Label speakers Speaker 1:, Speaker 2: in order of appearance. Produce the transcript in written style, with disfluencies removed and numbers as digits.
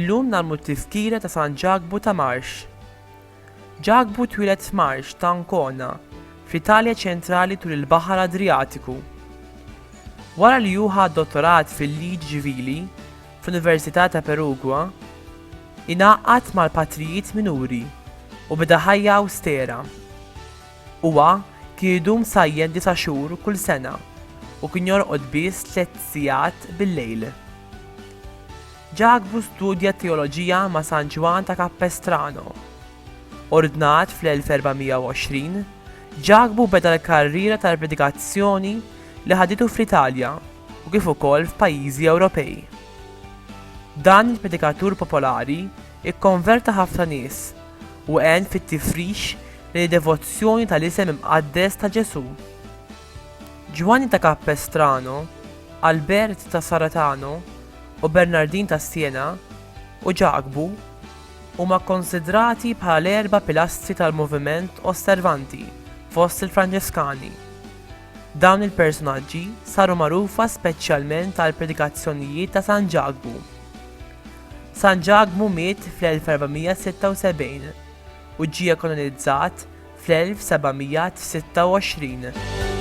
Speaker 1: Illum nagħmlu t-tifkira ta' San Ġagbu ta' Marx. Ġagbu twieled f'Marx ta' Ancona, fl-Italja ċentrali tul il-Baħar Adriatiku. Wara li juha dottorat fil-liġi ċivili fl-Università ta' Perugia, inaqqat mal-Patrijiet Minuri u beda ħajja awstera. Huwa kien idum sajjen 9 xhur kull sena u kien jorqod biss 3 sigħat bil-lejl. Ġagbu studja teoloġija ma' San Ġwan ta' Capestrano. Ordnat fl-1420, Ġagbu beda l-karriera tal-predikazzjoni li ħaditu fl-Italja u kif ukoll f'pajjiżi Ewropej. Dan il-predikatur popolari ikkonverta ħafna nies u għen fit-tifrix li devozzjoni tal-isem imqaddes ta' Ġesu. Giovanni ta' Capestrano, Albert ta' Saratano u Bernardin ta' Siena u Ġagbu huma konsidrati bħala l-erba' pilastri tal-moviment osservanti fost il-Franġeskani. Dawn il-personaġġi saru magħrufa speċjalment għal predikazzjonijiet ta' San Ġagbu. San Ġagbu miet fl-1476 u ġie kanonizzat fl-1726.